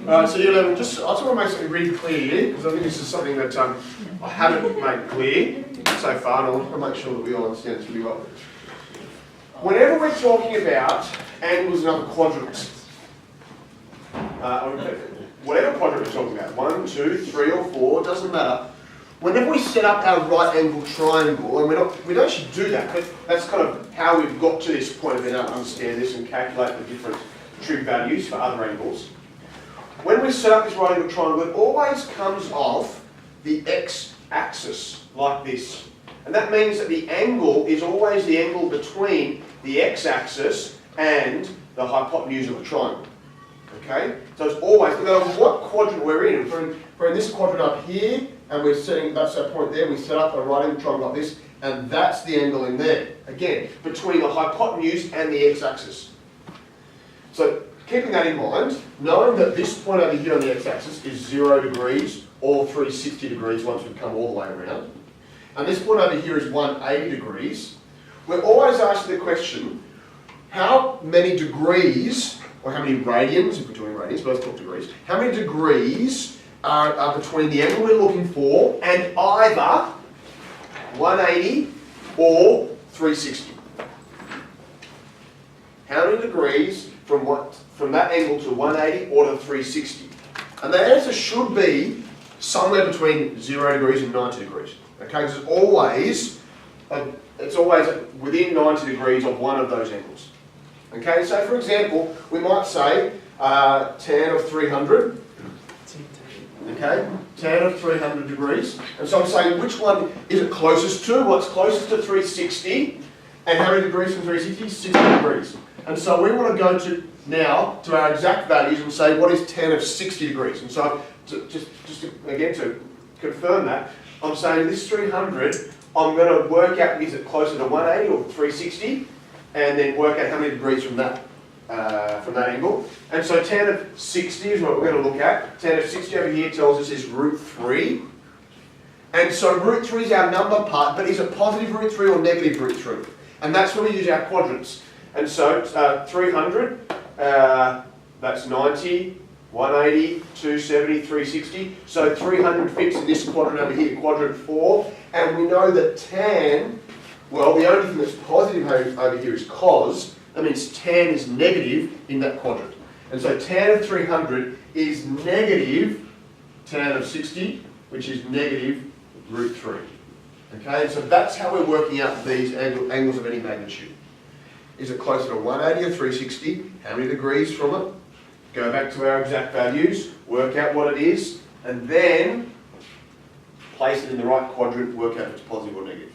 Alright, so year 11, I just want to make something really clear here, because I think this is something that I haven't made clear so far, and I want to make sure that we all understand this really well. Whenever we're talking about angles and other quadrants, whatever quadrant we're talking about, 1, 2, 3 or 4, doesn't matter. Whenever we set up our right angle triangle, and we don't actually do that, but that's kind of how we've got to this point of being able to understand this and calculate the different trig values for other angles. When we set up this right angle triangle, it always comes off the x-axis, like this. And that means that the angle is always the angle between the x-axis and the hypotenuse of the triangle. Okay? So it's always, no matter what quadrant we're in, if we're in this quadrant up here, and we're setting, that's our point there, we set up a right angle triangle like this, and that's the angle in there. Again, between the hypotenuse and the x-axis. So, keeping that in mind, knowing that this point over here on the x-axis is 0 degrees or 360 degrees once we've come all the way around, and this point over here is 180 degrees, we're always asking the question, how many degrees, or how many radians, if we're doing radians, but let's talk degrees, how many degrees are between the angle we're looking for and either 180 or 360? How many degrees from that angle to 180 or to 360? And the answer should be somewhere between 0 degrees and 90 degrees. Okay, because it's always within 90 degrees of one of those angles. Okay, so for example, we might say tan of 300. Okay, tan of 300 degrees. And so I'm saying which one is it closest to? Well, it's closest to 360. And how many degrees from 360? 60 degrees. And so we want to go now to our exact values and say what is tan of 60 degrees. And so again to confirm that, I'm saying this 300, I'm going to work out is it closer to 180 or 360, and then work out how many degrees from that angle. And so tan of 60 is what we're going to look at. Tan of 60 over here tells us is root 3. And so root 3 is our number part, but is it positive root 3 or negative root 3? And that's when we use our quadrants. And so 300, that's 90, 180, 270, 360. So 300 fits in this quadrant over here, quadrant 4. And we know that tan, well, the only thing that's positive over here is cos. That means tan is negative in that quadrant. And so tan of 300 is negative tan of 60, which is negative root 3. Okay, and so that's how we're working out these angles of any magnitude. Is it closer to 180 or 360? How many degrees from it? Go back to our exact values, work out what it is, and then place it in the right quadrant, work out if it's positive or negative.